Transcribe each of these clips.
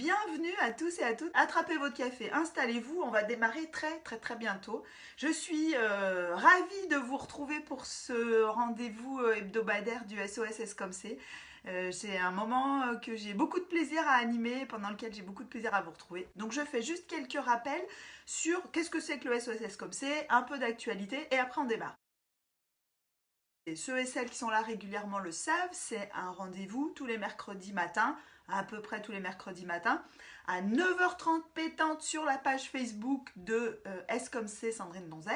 bienvenue à tous et à toutes. Attrapez votre café, installez-vous, on va démarrer très bientôt. Je suis ravie de vous retrouver pour ce rendez-vous hebdomadaire du SOS comme c'est. C'est un moment que j'ai beaucoup de plaisir à animer, pendant lequel j'ai beaucoup de plaisir à vous retrouver. Donc je fais juste quelques rappels sur qu'est-ce que c'est que le SOS comme c'est, un peu d'actualité et après on démarre. Et ceux et celles qui sont là régulièrement le savent, c'est un rendez-vous tous les mercredis matins, à peu près tous les mercredis matins, à 9h30 pétante sur la page Facebook de S comme c'est Sandrine Donzel,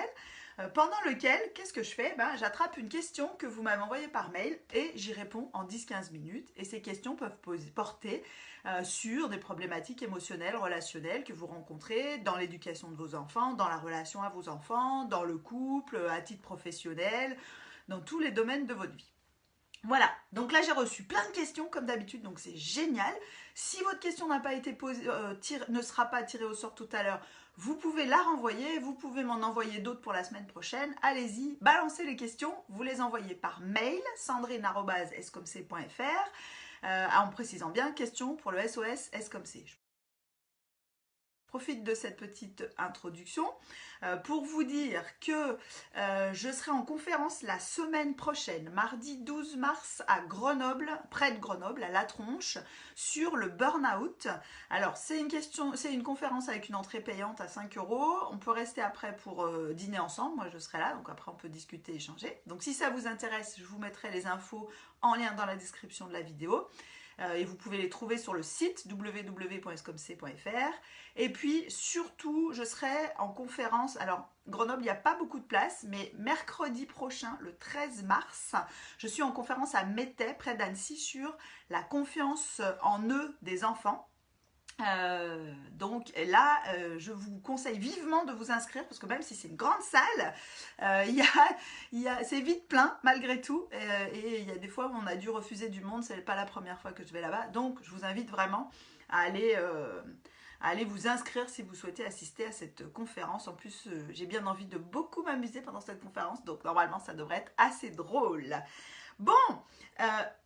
pendant lequel, qu'est-ce que je fais? J'attrape une question que vous m'avez envoyée par mail et j'y réponds en 10-15 minutes. Et ces questions peuvent porter sur des problématiques émotionnelles, relationnelles que vous rencontrez dans l'éducation de vos enfants, dans la relation à vos enfants, dans le couple, à titre professionnel, dans tous les domaines de votre vie. Voilà, donc là j'ai reçu plein de questions comme d'habitude, donc c'est génial. Si votre question n'a pas été posée, ne sera pas tirée au sort tout à l'heure, vous pouvez la renvoyer, vous pouvez m'en envoyer d'autres pour la semaine prochaine. Allez-y, balancez les questions, vous les envoyez par mail, sandrine@scomc.fr, en précisant bien question pour le SOS S-comme-c'est. Profite de cette petite introduction pour vous dire que je serai en conférence la semaine prochaine, mardi 12 mars à Grenoble, près de Grenoble, à La Tronche, sur le burn-out. Alors c'est une conférence avec une entrée payante à 5 €. On peut rester après pour dîner ensemble, moi je serai là, donc après on peut discuter, échanger. Donc si ça vous intéresse, je vous mettrai les infos en lien dans la description de la vidéo. Et vous pouvez les trouver sur le site www.scomc.fr. Et puis surtout, je serai en conférence, alors Grenoble, il n'y a pas beaucoup de place, mais mercredi prochain, le 13 mars, je suis en conférence à Mettey, près d'Annecy, sur la confiance en eux des enfants. Donc là, je vous conseille vivement de vous inscrire parce que même si c'est une grande salle, c'est vite plein malgré tout et il y a des fois où on a dû refuser du monde, c'est pas la première fois que je vais là-bas, donc je vous invite vraiment à aller vous inscrire si vous souhaitez assister à cette conférence. En plus, j'ai bien envie de beaucoup m'amuser pendant cette conférence, donc normalement ça devrait être assez drôle. Bon,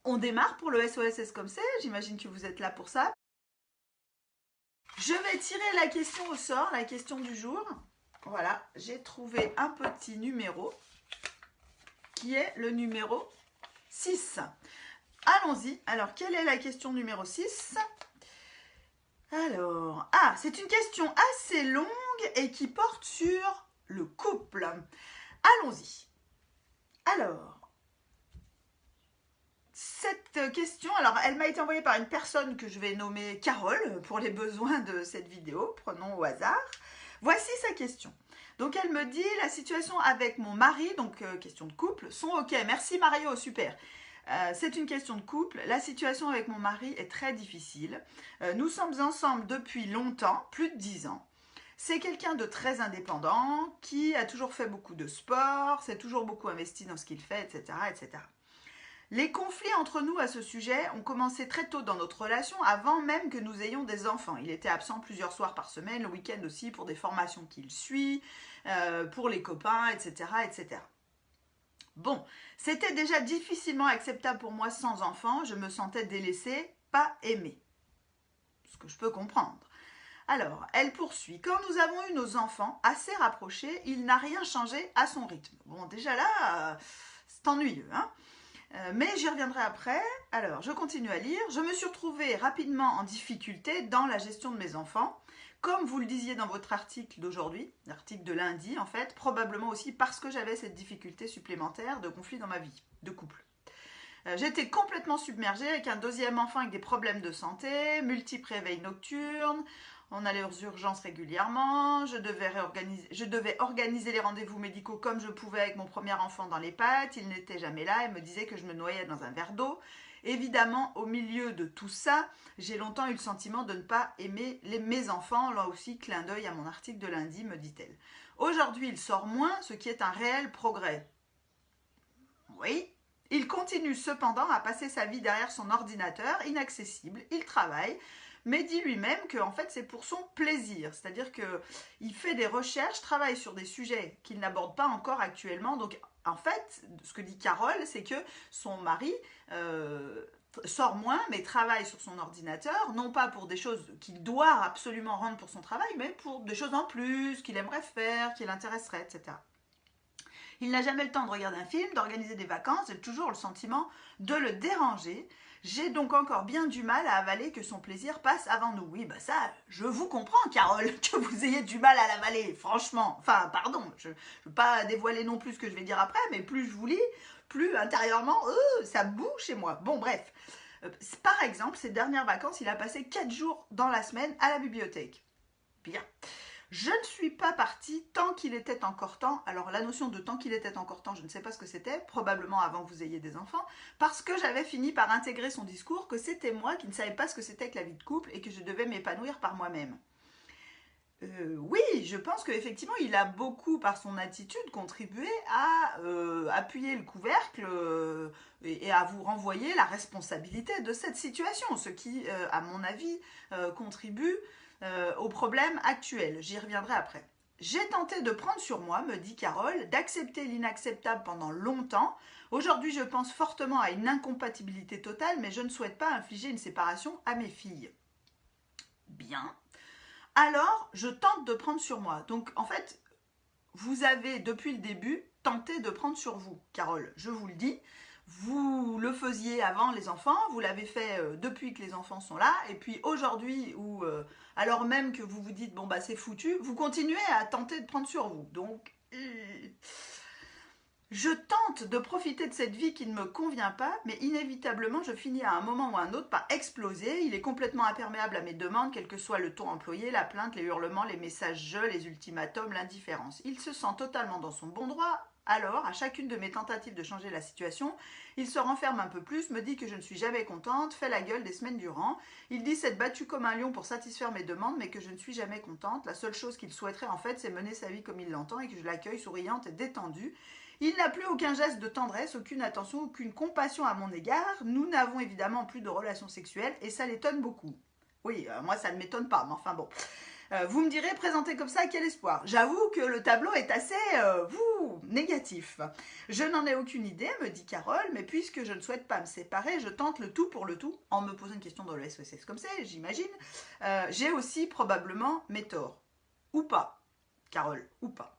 on démarre pour le SOS comme c'est, j'imagine que vous êtes là pour ça. Je vais tirer la question au sort, la question du jour. Voilà, j'ai trouvé un petit numéro qui est le numéro 6. Allons-y. Alors, quelle est la question numéro 6? Alors, c'est une question assez longue et qui porte sur le couple. Allons-y. Alors, cette question, alors elle m'a été envoyée par une personne que je vais nommer Carole pour les besoins de cette vidéo, prenons au hasard. Voici sa question. Donc elle me dit, la situation avec mon mari, donc question de couple, sont ok. Merci Mario, super. C'est une question de couple. La situation avec mon mari est très difficile. Nous sommes ensemble depuis longtemps, plus de 10 ans. C'est quelqu'un de très indépendant, qui a toujours fait beaucoup de sport, s'est toujours beaucoup investi dans ce qu'il fait, etc., etc. Les conflits entre nous à ce sujet ont commencé très tôt dans notre relation, avant même que nous ayons des enfants. Il était absent plusieurs soirs par semaine, le week-end aussi, pour des formations qu'il suit, pour les copains, etc., etc. Bon, c'était déjà difficilement acceptable pour moi sans enfant, je me sentais délaissée, pas aimée. Ce que je peux comprendre. Alors, elle poursuit. Quand nous avons eu nos enfants assez rapprochés, il n'a rien changé à son rythme. Bon, déjà là, c'est ennuyeux, hein? Mais j'y reviendrai après. Alors, je continue à lire. Je me suis retrouvée rapidement en difficulté dans la gestion de mes enfants. Comme vous le disiez dans votre article d'aujourd'hui, l'article de lundi en fait, probablement aussi parce que j'avais cette difficulté supplémentaire de conflit dans ma vie de couple. J'étais complètement submergée avec un deuxième enfant avec des problèmes de santé, multiples réveils nocturnes, on allait aux urgences régulièrement, je devais organiser les rendez-vous médicaux comme je pouvais avec mon premier enfant dans les pattes, il n'était jamais là, il me disait que je me noyais dans un verre d'eau. Évidemment, au milieu de tout ça, j'ai longtemps eu le sentiment de ne pas aimer mes enfants, là aussi, clin d'œil à mon article de lundi, me dit-elle. Aujourd'hui, il sort moins, ce qui est un réel progrès. Oui, il continue cependant à passer sa vie derrière son ordinateur, inaccessible, il travaille, mais dit lui-même que en fait c'est pour son plaisir, c'est-à-dire qu'il fait des recherches, travaille sur des sujets qu'il n'aborde pas encore actuellement. Donc en fait, ce que dit Carole, c'est que son mari sort moins, mais travaille sur son ordinateur, non pas pour des choses qu'il doit absolument rendre pour son travail, mais pour des choses en plus qu'il aimerait faire, qui l'intéresserait, etc. Il n'a jamais le temps de regarder un film, d'organiser des vacances, et toujours le sentiment de le déranger. J'ai donc encore bien du mal à avaler que son plaisir passe avant nous. Oui, bah ça, je vous comprends, Carole, que vous ayez du mal à l'avaler, franchement. Enfin, pardon, je ne veux pas dévoiler non plus ce que je vais dire après, mais plus je vous lis, plus intérieurement, ça boue chez moi. Bon, bref. Par exemple, ces dernières vacances, il a passé 4 jours dans la semaine à la bibliothèque. Bien. Je ne suis pas partie tant qu'il était encore temps. Alors la notion de tant qu'il était encore temps, je ne sais pas ce que c'était, probablement avant que vous ayez des enfants, parce que j'avais fini par intégrer son discours que c'était moi qui ne savais pas ce que c'était que la vie de couple et que je devais m'épanouir par moi-même. Oui, je pense qu'effectivement, il a beaucoup, par son attitude, contribué à appuyer le couvercle et à vous renvoyer la responsabilité de cette situation, ce qui, à mon avis, contribue au problème actuel. J'y reviendrai après. J'ai tenté de prendre sur moi, me dit Carole, d'accepter l'inacceptable pendant longtemps. Aujourd'hui, je pense fortement à une incompatibilité totale, mais je ne souhaite pas infliger une séparation à mes filles. Bien. Alors, je tente de prendre sur moi. Donc, en fait, vous avez, depuis le début, tenté de prendre sur vous, Carole. Je vous le dis. Vous le faisiez avant les enfants, vous l'avez fait depuis que les enfants sont là, et puis aujourd'hui, alors même que vous vous dites, bon, bah c'est foutu, vous continuez à tenter de prendre sur vous. Donc, je tente de profiter de cette vie qui ne me convient pas, mais inévitablement, je finis à un moment ou à un autre par exploser. Il est complètement imperméable à mes demandes, quel que soit le ton employé, la plainte, les hurlements, les messages jeux, les ultimatums, l'indifférence. Il se sent totalement dans son bon droit. Alors, à chacune de mes tentatives de changer la situation, il se renferme un peu plus, me dit que je ne suis jamais contente, fait la gueule des semaines durant. Il dit s'être battu comme un lion pour satisfaire mes demandes, mais que je ne suis jamais contente. La seule chose qu'il souhaiterait en fait, c'est mener sa vie comme il l'entend et que je l'accueille souriante et détendue. Il n'a plus aucun geste de tendresse, aucune attention, aucune compassion à mon égard. Nous n'avons évidemment plus de relations sexuelles et ça l'étonne beaucoup. Oui, moi ça ne m'étonne pas, mais enfin bon. Vous me direz, présenté comme ça, quel espoir. J'avoue que le tableau est assez, négatif. Je n'en ai aucune idée, me dit Carole, mais puisque je ne souhaite pas me séparer, je tente le tout pour le tout, en me posant une question dans le SOS comme c'est, j'imagine. J'ai aussi probablement mes torts. Ou pas, Carole, ou pas.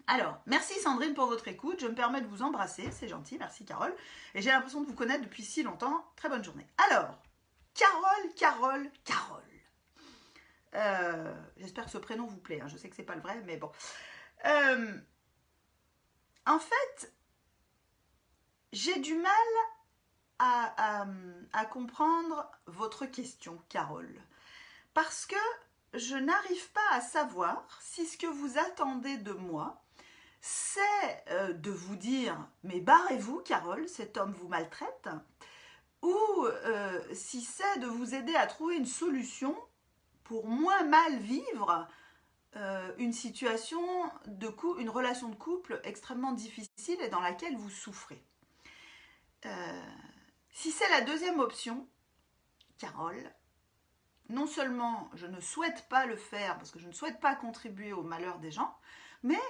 Alors, merci Sandrine pour votre écoute. Je me permets de vous embrasser, c'est gentil, merci Carole. Et j'ai l'impression de vous connaître depuis si longtemps. Très bonne journée. Alors, Carole. J'espère que ce prénom vous plaît, hein. Je sais que c'est pas le vrai, mais bon. En fait, j'ai du mal à comprendre votre question, Carole. Parce que je n'arrive pas à savoir si ce que vous attendez de moi, c'est de vous dire « mais barrez-vous, Carole, cet homme vous maltraite » ou si c'est de vous aider à trouver une solution pour moins mal vivre une situation une relation de couple extrêmement difficile et dans laquelle vous souffrez. Si c'est la deuxième option, Carole, non seulement je ne souhaite pas le faire parce que je ne souhaite pas contribuer au malheur des gens, mais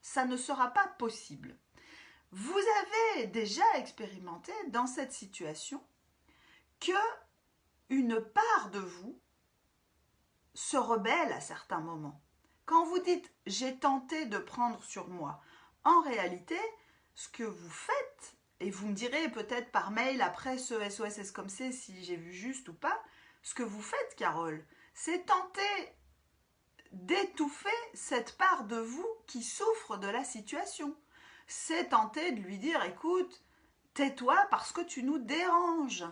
ça ne sera pas possible. Vous avez déjà expérimenté dans cette situation que une part de vous se rebelle à certains moments. Quand vous dites « j'ai tenté de prendre sur moi », en réalité, ce que vous faites, et vous me direz peut-être par mail après ce SOS comme c'est si j'ai vu juste ou pas, ce que vous faites, Carole, c'est tenter d'étouffer cette part de vous qui souffre de la situation. C'est tenter de lui dire « écoute, tais-toi parce que tu nous déranges ».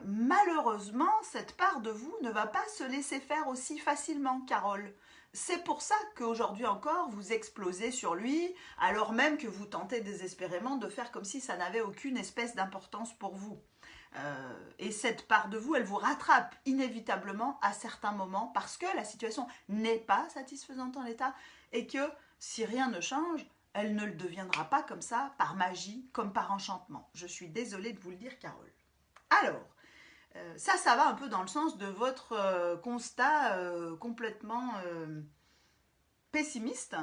Malheureusement, cette part de vous ne va pas se laisser faire aussi facilement, Carole. C'est pour ça qu'aujourd'hui encore, vous explosez sur lui, alors même que vous tentez désespérément de faire comme si ça n'avait aucune espèce d'importance pour vous. Et cette part de vous, elle vous rattrape inévitablement à certains moments parce que la situation n'est pas satisfaisante en l'état et que si rien ne change, elle ne le deviendra pas comme ça, par magie, comme par enchantement. Je suis désolée de vous le dire, Carole. Alors, ça va un peu dans le sens de votre constat complètement pessimiste.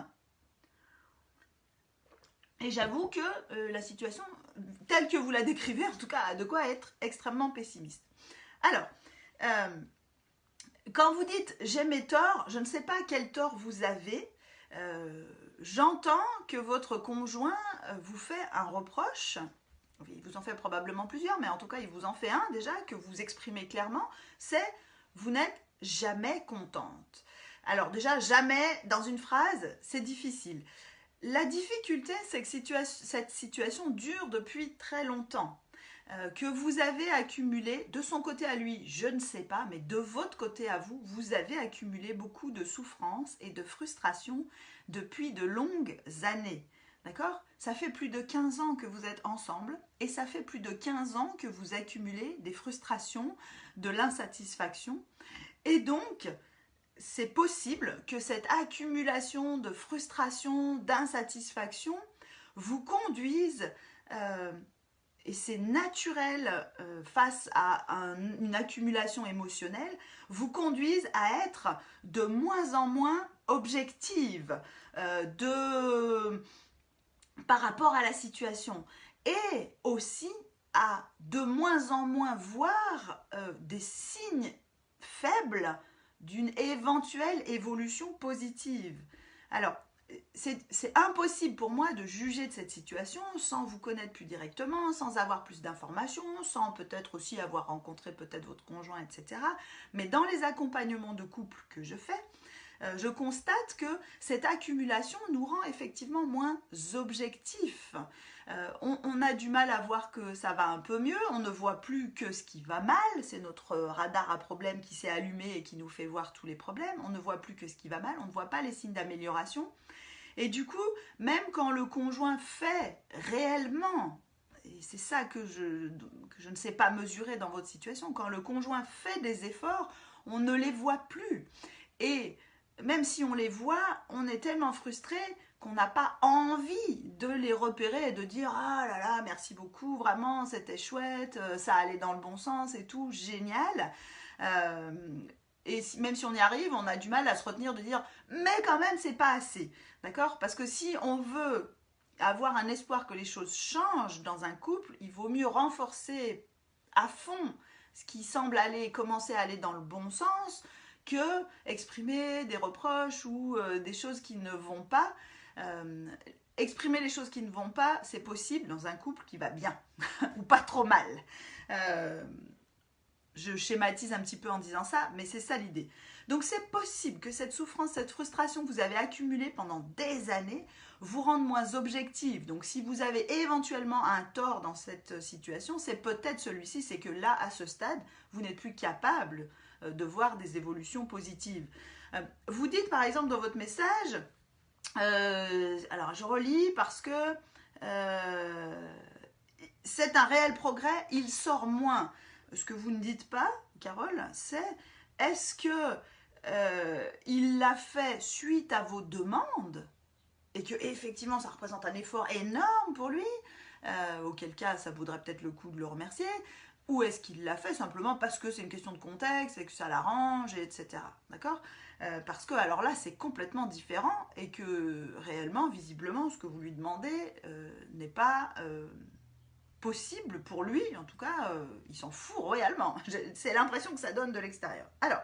Et j'avoue que la situation telle que vous la décrivez, en tout cas, de quoi être extrêmement pessimiste. Alors, quand vous dites « j'ai mes torts », je ne sais pas quel tort vous avez. J'entends que votre conjoint vous fait un reproche. Il vous en fait probablement plusieurs, mais en tout cas, il vous en fait un déjà, que vous exprimez clairement, c'est « vous n'êtes jamais contente ». Alors déjà, jamais, dans une phrase, c'est difficile. La difficulté, c'est que cette situation dure depuis très longtemps. Que vous avez accumulé, de son côté à lui, je ne sais pas, mais de votre côté à vous, vous avez accumulé beaucoup de souffrance et de frustration depuis de longues années. D'accord? Ça fait plus de 15 ans que vous êtes ensemble et ça fait plus de 15 ans que vous accumulez des frustrations, de l'insatisfaction. Et donc, c'est possible que cette accumulation de frustration, d'insatisfaction vous conduise, et c'est naturel face à une accumulation émotionnelle, vous conduise à être de moins en moins objective par rapport à la situation et aussi à de moins en moins voir des signes faibles d'une éventuelle évolution positive. Alors, c'est impossible pour moi de juger de cette situation sans vous connaître plus directement, sans avoir plus d'informations, sans peut-être aussi avoir rencontré peut-être votre conjoint, etc. Mais dans les accompagnements de couple que je fais, je constate que cette accumulation nous rend effectivement moins objectifs. On a du mal à voir que ça va un peu mieux, on ne voit plus que ce qui va mal, c'est notre radar à problème qui s'est allumé et qui nous fait voir tous les problèmes, on ne voit plus que ce qui va mal, on ne voit pas les signes d'amélioration. Et du coup, même quand le conjoint fait réellement, et c'est ça que je ne sais pas mesurer dans votre situation, quand le conjoint fait des efforts, on ne les voit plus. Et même si on les voit, on est tellement frustré qu'on n'a pas envie de les repérer et de dire « Ah là là, merci beaucoup, vraiment, c'était chouette, ça allait dans le bon sens et tout, génial ». Et même si on y arrive, on a du mal à se retenir de dire « Mais quand même, c'est pas assez ». D'accord? Parce que si on veut avoir un espoir que les choses changent dans un couple, il vaut mieux renforcer à fond ce qui semble commencer à aller dans le bon sens, que exprimer des reproches ou des choses qui ne vont pas. Exprimer les choses qui ne vont pas, c'est possible dans un couple qui va bien, ou pas trop mal. Je schématise un petit peu en disant ça, mais c'est ça l'idée. Donc c'est possible que cette souffrance, cette frustration que vous avez accumulée pendant des années vous rende moins objective. Donc si vous avez éventuellement un tort dans cette situation, c'est peut-être celui-ci, c'est que là, à ce stade, vous n'êtes plus capable de voir des évolutions positives. Vous dites par exemple dans votre message, alors je relis parce que c'est un réel progrès, il sort moins. Ce que vous ne dites pas, Carole, c'est est-ce que il l'a fait suite à vos demandes et que effectivement ça représente un effort énorme pour lui, auquel cas ça vaudrait peut-être le coup de le remercier, ou est-ce qu'il l'a fait simplement parce que c'est une question de contexte et que ça l'arrange, etc. D'accord? Parce que alors là c'est complètement différent et que réellement, visiblement, ce que vous lui demandez n'est pas possible pour lui, en tout cas il s'en fout royalement. C'est l'impression que ça donne de l'extérieur. Alors,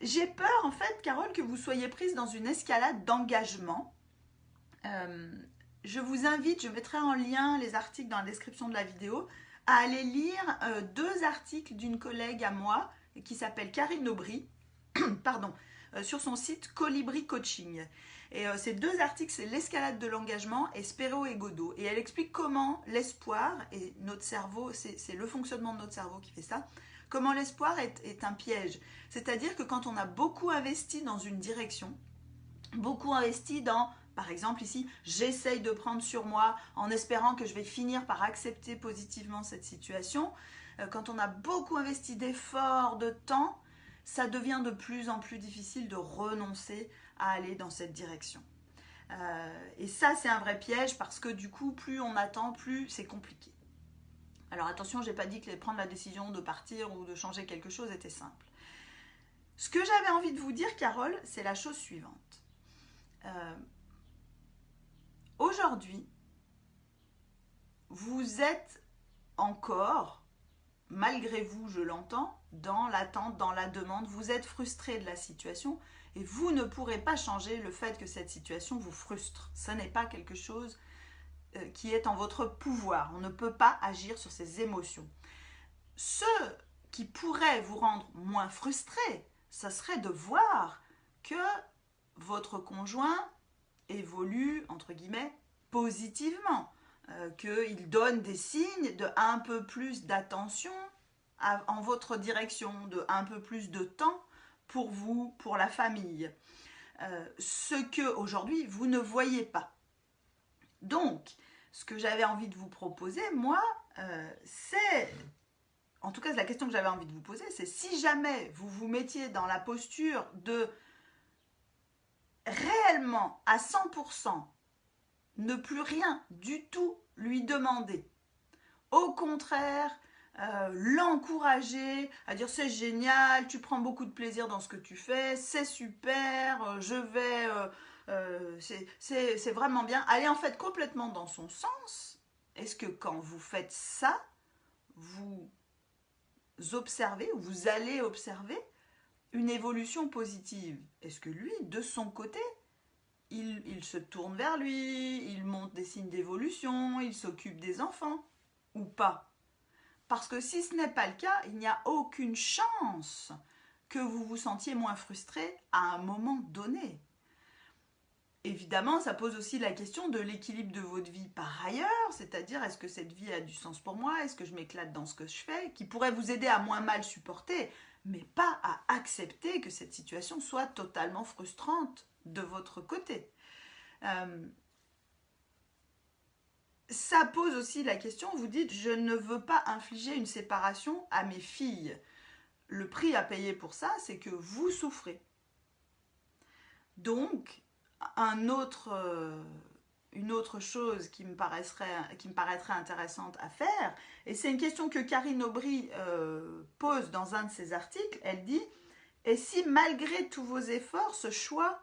j'ai peur en fait, Carole, que vous soyez prise dans une escalade d'engagement. Je vous invite, je mettrai en lien les articles dans la description de la vidéo, à aller lire deux articles d'une collègue à moi qui s'appelle Karine Aubry, pardon, sur son site Colibri Coaching. Et ces deux articles, c'est l'escalade de l'engagement et Spero et Godot. Et elle explique comment l'espoir et notre cerveau, c'est le fonctionnement de notre cerveau qui fait ça, comment l'espoir est un piège. C'est-à-dire que quand on a beaucoup investi dans une direction, beaucoup investi dans, par exemple ici, j'essaye de prendre sur moi en espérant que je vais finir par accepter positivement cette situation, quand on a beaucoup investi d'efforts, de temps, ça devient de plus en plus difficile de renoncer à aller dans cette direction. Et ça, c'est un vrai piège parce que du coup, plus on attend, plus c'est compliqué. Alors attention, je n'ai pas dit que prendre la décision de partir ou de changer quelque chose était simple. Ce que j'avais envie de vous dire, Carole, c'est la chose suivante. aujourd'hui, vous êtes encore, malgré vous, je l'entends, dans l'attente, dans la demande, vous êtes frustré de la situation et vous ne pourrez pas changer le fait que cette situation vous frustre. Ce n'est pas quelque chose qui est en votre pouvoir. On ne peut pas agir sur ces émotions. Ce qui pourrait vous rendre moins frustré, ce serait de voir que votre conjoint évolue, entre guillemets, positivement, qu'il donne des signes de un peu plus d'attention en votre direction, de un peu plus de temps pour vous, pour la famille. Ce que aujourd'hui vous ne voyez pas. Donc, ce que j'avais envie de vous proposer, moi, c'est, en tout cas la question que j'avais envie de vous poser, c'est si jamais vous vous mettiez dans la posture de réellement à 100% ne plus rien du tout lui demander. Au contraire, l'encourager à dire c'est génial, tu prends beaucoup de plaisir dans ce que tu fais, c'est super, je vais, c'est vraiment bien. Aller en fait complètement dans son sens. Est-ce que quand vous faites ça, vous observez ou vous allez observer une évolution positive? Est-ce que lui, de son côté, il se tourne vers lui, il montre des signes d'évolution, il s'occupe des enfants ou pas? Parce que si ce n'est pas le cas, il n'y a aucune chance que vous vous sentiez moins frustré à un moment donné. Évidemment, ça pose aussi la question de l'équilibre de votre vie par ailleurs, c'est-à-dire est-ce que cette vie a du sens pour moi, est-ce que je m'éclate dans ce que je fais, qui pourrait vous aider à moins mal supporter, mais pas à accepter que cette situation soit totalement frustrante de votre côté. Ça pose aussi la question, vous dites, je ne veux pas infliger une séparation à mes filles. Le prix à payer pour ça, c'est que vous souffrez. Donc, une autre chose qui me paraîtrait intéressante à faire, et c'est une question que Karine Aubry pose dans un de ses articles, elle dit, et si malgré tous vos efforts, ce choix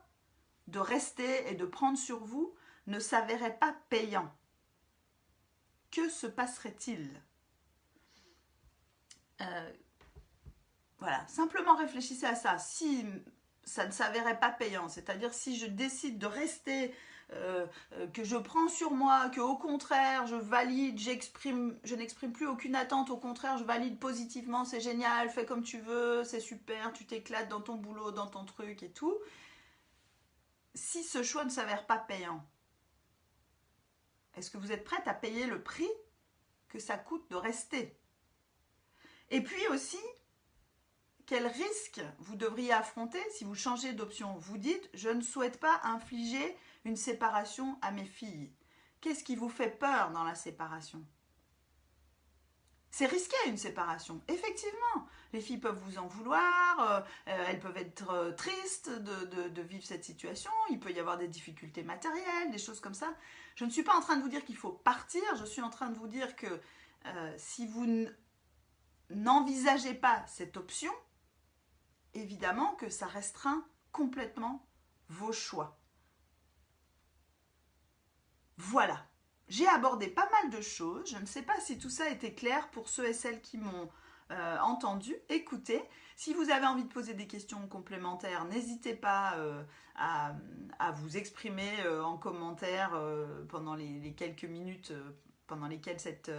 de rester et de prendre sur vous ne s'avérait pas payant, que se passerait-il? Voilà, simplement réfléchissez à ça. Si ça ne s'avérait pas payant, c'est-à-dire si je décide de rester, que je prends sur moi, que au contraire je valide, je n'exprime plus aucune attente, au contraire je valide positivement, c'est génial, fais comme tu veux, c'est super, tu t'éclates dans ton boulot, dans ton truc et tout. Si ce choix ne s'avère pas payant, est-ce que vous êtes prête à payer le prix que ça coûte de rester? Et puis aussi, quel risque vous devriez affronter si vous changez d'option? Vous dites, je ne souhaite pas infliger une séparation à mes filles. Qu'est-ce qui vous fait peur dans la séparation? C'est risqué une séparation, effectivement. Les filles peuvent vous en vouloir, elles peuvent être tristes de vivre cette situation, il peut y avoir des difficultés matérielles, des choses comme ça. Je ne suis pas en train de vous dire qu'il faut partir, je suis en train de vous dire que si vous n'envisagez pas cette option, évidemment que ça restreint complètement vos choix. Voilà. J'ai abordé pas mal de choses. Je ne sais pas si tout ça était clair pour ceux et celles qui m'ont entendu. Écoutez, si vous avez envie de poser des questions complémentaires, n'hésitez pas à vous exprimer en commentaire pendant les quelques minutes pendant lesquelles cette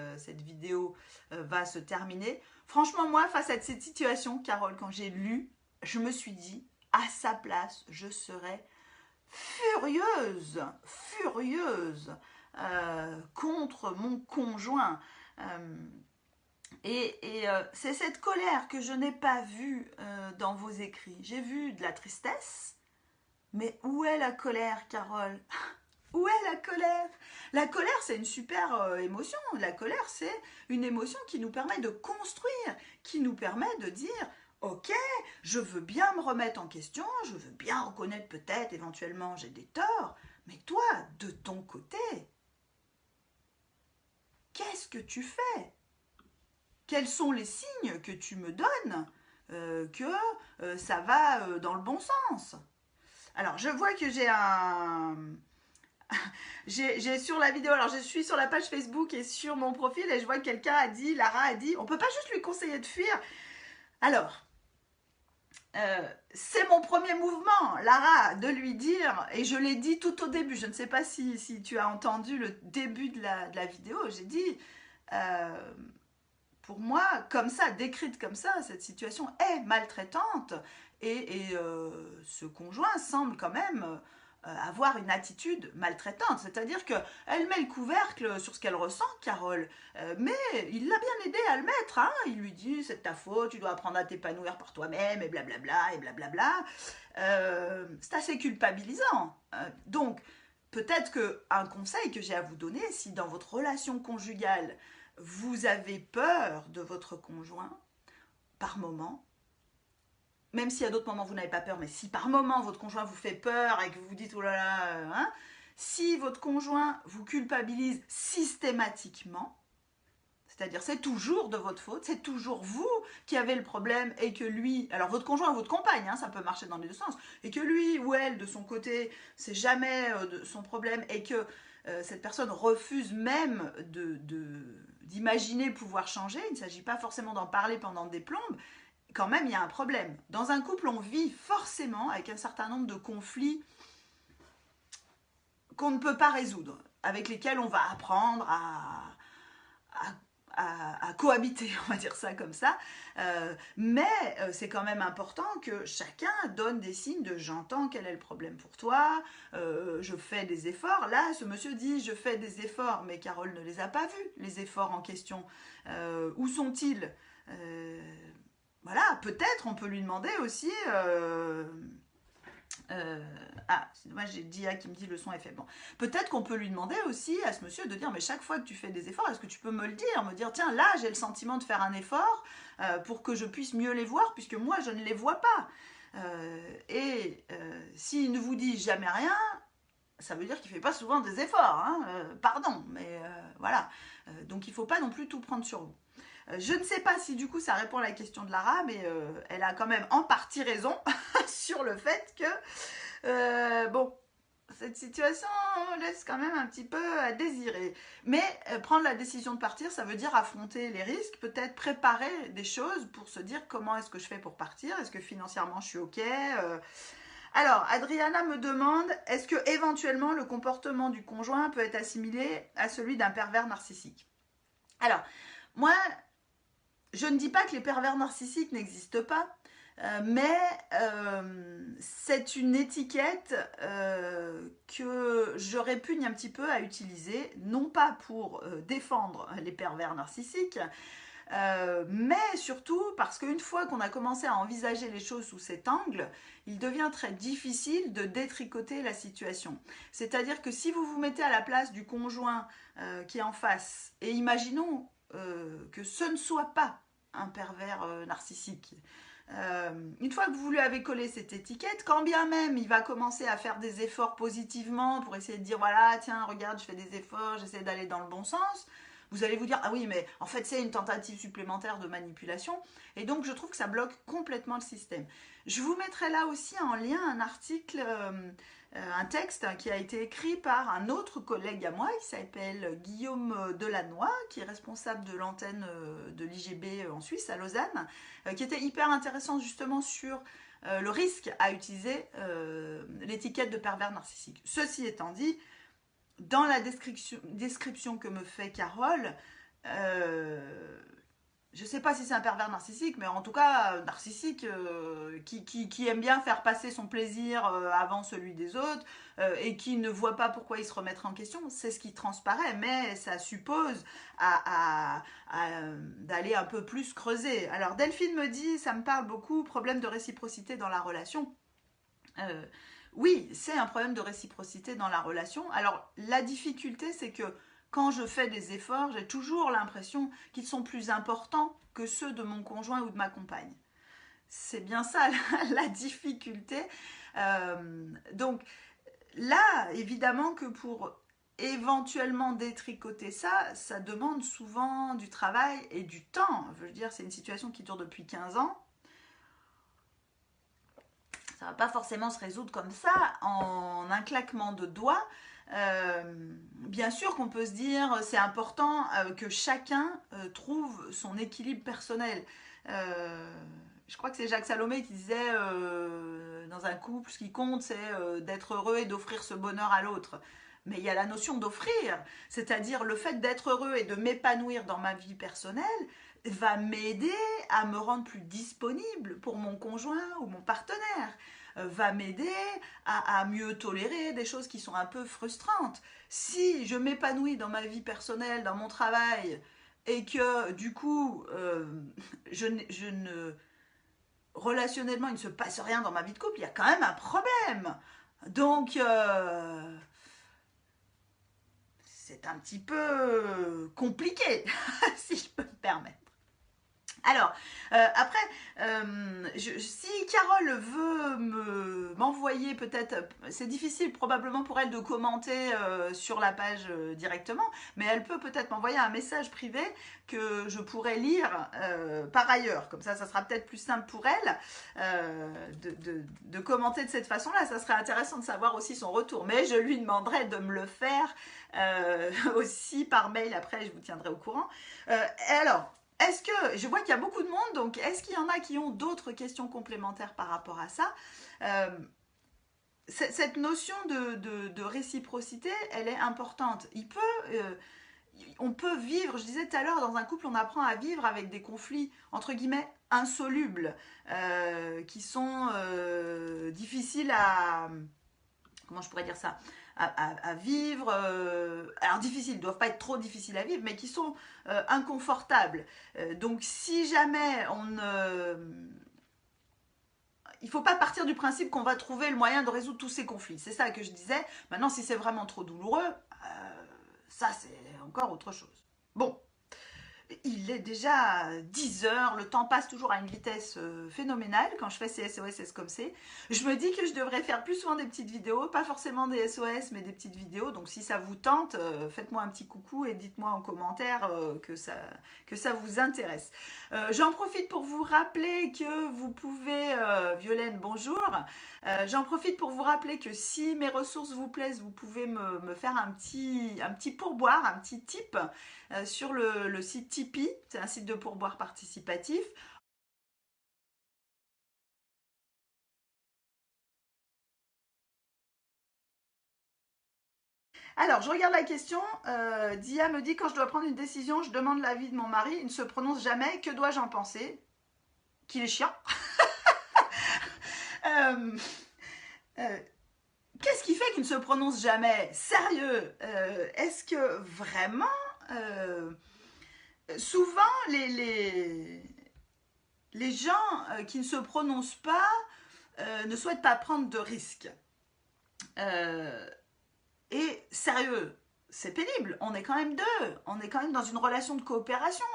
vidéo va se terminer. Franchement, moi, face à cette situation, Carole, quand j'ai lu, je me suis dit, à sa place, je serais furieuse contre mon conjoint. C'est cette colère que je n'ai pas vue dans vos écrits. J'ai vu de la tristesse, mais où est la colère, Carole? Où est la colère? La colère, c'est une super émotion. La colère, c'est une émotion qui nous permet de construire, qui nous permet de dire ok, je veux bien me remettre en question, je veux bien reconnaître peut-être éventuellement j'ai des torts, mais toi, de ton côté, qu'est-ce que tu fais? Quels sont les signes que tu me donnes que ça va dans le bon sens? Alors, je vois que j'ai J'ai sur la vidéo, alors je suis sur la page Facebook et sur mon profil et je vois que quelqu'un a dit, Lara a dit, on peut pas juste lui conseiller de fuir. Alors, c'est mon premier mouvement, Lara, de lui dire, et je l'ai dit tout au début, je ne sais pas si tu as entendu le début de la vidéo, j'ai dit, pour moi, comme ça, décrite comme ça, cette situation est maltraitante et ce conjoint semble quand même avoir une attitude maltraitante, c'est-à-dire qu'elle met le couvercle sur ce qu'elle ressent, Carole, mais il l'a bien aidé à le mettre, hein. Il lui dit c'est de ta faute, tu dois apprendre à t'épanouir par toi-même, et blablabla, et blablabla. C'est assez culpabilisant. Donc, peut-être qu'un conseil que j'ai à vous donner, si dans votre relation conjugale, vous avez peur de votre conjoint, par moment, même si à d'autres moments vous n'avez pas peur, mais si par moment votre conjoint vous fait peur et que vous vous dites oh là là, hein, si votre conjoint vous culpabilise systématiquement, c'est-à-dire c'est toujours de votre faute, c'est toujours vous qui avez le problème et que lui, alors votre conjoint ou votre compagne, hein, ça peut marcher dans les deux sens, et que lui ou elle de son côté, c'est jamais son problème et que cette personne refuse même d'imaginer pouvoir changer, il ne s'agit pas forcément d'en parler pendant des plombes, quand même il y a un problème. Dans un couple, on vit forcément avec un certain nombre de conflits qu'on ne peut pas résoudre, avec lesquels on va apprendre à cohabiter, on va dire ça comme ça. Mais c'est quand même important que chacun donne des signes de j'entends quel est le problème pour toi, je fais des efforts. Là, ce monsieur dit je fais des efforts, mais Carole ne les a pas vus, les efforts en question. Où sont-ils voilà, peut-être on peut lui demander aussi. C'est dommage, j'ai Dia qui me dit le son est faible. Bon. Peut-être qu'on peut lui demander aussi à ce monsieur de dire mais chaque fois que tu fais des efforts, est-ce que tu peux me dire tiens là j'ai le sentiment de faire un effort pour que je puisse mieux les voir puisque moi je ne les vois pas. S'il ne vous dit jamais rien, ça veut dire qu'il ne fait pas souvent des efforts. Hein, pardon, mais voilà. Donc il ne faut pas non plus tout prendre sur vous. Je ne sais pas si du coup ça répond à la question de Lara, mais elle a quand même en partie raison sur le fait que, bon, cette situation laisse quand même un petit peu à désirer. Mais prendre la décision de partir, ça veut dire affronter les risques, peut-être préparer des choses pour se dire comment est-ce que je fais pour partir, est-ce que financièrement je suis ok. Alors, Adriana me demande, est-ce que éventuellement le comportement du conjoint peut être assimilé à celui d'un pervers narcissique? Alors, moi, je ne dis pas que les pervers narcissiques n'existent pas, mais c'est une étiquette que je répugne un petit peu à utiliser, non pas pour défendre les pervers narcissiques, mais surtout parce qu'une fois qu'on a commencé à envisager les choses sous cet angle, il devient très difficile de détricoter la situation. C'est-à-dire que si vous vous mettez à la place du conjoint qui est en face, et imaginons que ce ne soit pas un pervers narcissique. Une fois que vous lui avez collé cette étiquette, quand bien même il va commencer à faire des efforts positivement pour essayer de dire voilà, tiens, regarde, je fais des efforts, j'essaie d'aller dans le bon sens, vous allez vous dire ah oui, mais en fait c'est une tentative supplémentaire de manipulation, et donc je trouve que ça bloque complètement le système. Je vous mettrai là aussi en lien un article, un texte qui a été écrit par un autre collègue à moi qui s'appelle Guillaume Delannoy, qui est responsable de l'antenne de l'IGB en Suisse, à Lausanne, qui était hyper intéressant justement sur le risque à utiliser l'étiquette de pervers narcissique. Ceci étant dit, dans la description que me fait Carole, je ne sais pas si c'est un pervers narcissique, mais en tout cas narcissique qui aime bien faire passer son plaisir avant celui des autres et qui ne voit pas pourquoi il se remettra en question. C'est ce qui transparaît, mais ça suppose d'aller un peu plus creuser. Alors Delphine me dit, ça me parle beaucoup, problème de réciprocité dans la relation. Oui, c'est un problème de réciprocité dans la relation. Alors la difficulté, c'est que quand je fais des efforts, j'ai toujours l'impression qu'ils sont plus importants que ceux de mon conjoint ou de ma compagne. C'est bien ça la difficulté. Donc là, évidemment que pour éventuellement détricoter ça, ça demande souvent du travail et du temps. Je veux dire, c'est une situation qui dure depuis 15 ans. Ça ne va pas forcément se résoudre comme ça, en un claquement de doigts. Bien sûr qu'on peut se dire c'est important que chacun trouve son équilibre personnel. Je crois que c'est Jacques Salomé qui disait dans un couple, ce qui compte c'est d'être heureux et d'offrir ce bonheur à l'autre. Mais il y a la notion d'offrir, c'est-à-dire le fait d'être heureux et de m'épanouir dans ma vie personnelle va m'aider à me rendre plus disponible pour mon conjoint ou mon partenaire, va m'aider à mieux tolérer des choses qui sont un peu frustrantes. Si je m'épanouis dans ma vie personnelle, dans mon travail, et que du coup, je ne relationnellement, il ne se passe rien dans ma vie de couple, il y a quand même un problème. Donc, c'est un petit peu compliqué, si je peux me permettre. Alors, après, si Carole veut m'envoyer peut-être, c'est difficile probablement pour elle de commenter sur la page directement, mais elle peut peut-être m'envoyer un message privé que je pourrais lire par ailleurs. Comme ça sera peut-être plus simple pour elle de commenter de cette façon-là. Ça serait intéressant de savoir aussi son retour, mais je lui demanderai de me le faire aussi par mail. Après, je vous tiendrai au courant. Alors, est-ce que, je vois qu'il y a beaucoup de monde, donc est-ce qu'il y en a qui ont d'autres questions complémentaires par rapport à ça? Cette notion de réciprocité, elle est importante. On peut vivre, je disais tout à l'heure, dans un couple, on apprend à vivre avec des conflits, entre guillemets, insolubles, qui sont difficiles à... Comment je pourrais dire ça? À vivre, alors difficiles, ne doivent pas être trop difficiles à vivre, mais qui sont inconfortables. Donc si jamais il ne faut pas partir du principe qu'on va trouver le moyen de résoudre tous ces conflits. C'est ça que je disais. Maintenant, si c'est vraiment trop douloureux, ça c'est encore autre chose. Bon, il est déjà 10 heures, le temps passe toujours à une vitesse phénoménale quand je fais ces SOS comme c'est. Je me dis que je devrais faire plus souvent des petites vidéos, pas forcément des SOS, mais des petites vidéos. Donc si ça vous tente, faites-moi un petit coucou et dites-moi en commentaire que ça vous intéresse. J'en profite pour vous rappeler que vous pouvez, Violaine, bonjour. J'en profite pour vous rappeler que si mes ressources vous plaisent, vous pouvez me faire un petit pourboire, un petit tip sur le site Tipeee. C'est un site de pourboire participatif. Alors, je regarde la question. Dia me dit, quand je dois prendre une décision, je demande l'avis de mon mari. Il ne se prononce jamais. Que dois-je en penser? Qu'il est chiant. euh, euh, Qu'est-ce qui fait qu'il ne se prononce jamais? Sérieux, est-ce que vraiment souvent les gens qui ne se prononcent pas ne souhaitent pas prendre de risques. Euh, et sérieux, c'est pénible. On est quand même deux. On est quand même dans une relation de coopération.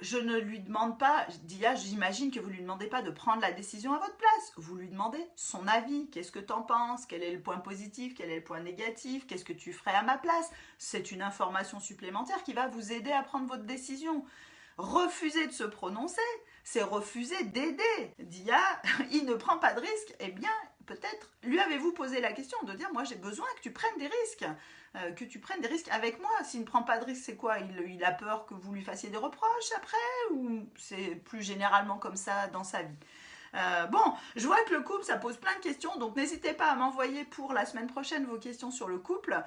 Je ne lui demande pas, Dia, j'imagine que vous ne lui demandez pas de prendre la décision à votre place. Vous lui demandez son avis. Qu'est-ce que tu en penses? Quel est le point positif? Quel est le point négatif? Qu'est-ce que tu ferais à ma place? C'est une information supplémentaire qui va vous aider à prendre votre décision. Refuser de se prononcer, c'est refuser d'aider. Dia, il ne prend pas de risque. Eh bien, peut-être lui avez-vous posé la question de dire, moi j'ai besoin que tu prennes des risques. Que tu prennes des risques avec moi. S'il ne prend pas de risques, c'est quoi? Il a peur que vous lui fassiez des reproches après? Ou c'est plus généralement comme ça dans sa vie? Bon, je vois que le couple, ça pose plein de questions, donc n'hésitez pas à m'envoyer pour la semaine prochaine vos questions sur le couple,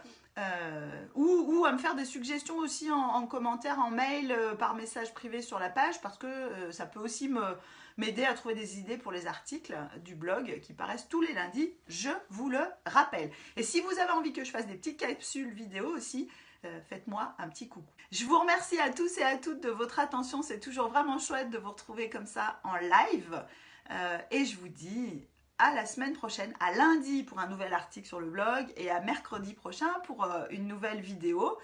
ou à me faire des suggestions aussi en commentaire, en mail, par message privé sur la page, parce que ça peut aussi m'aider à trouver des idées pour les articles du blog qui paraissent tous les lundis, je vous le rappelle. Et si vous avez envie que je fasse des petites capsules vidéo aussi, faites-moi un petit coucou. Je vous remercie à tous et à toutes de votre attention, c'est toujours vraiment chouette de vous retrouver comme ça en live. Et je vous dis à la semaine prochaine, à lundi pour un nouvel article sur le blog et à mercredi prochain pour une nouvelle vidéo.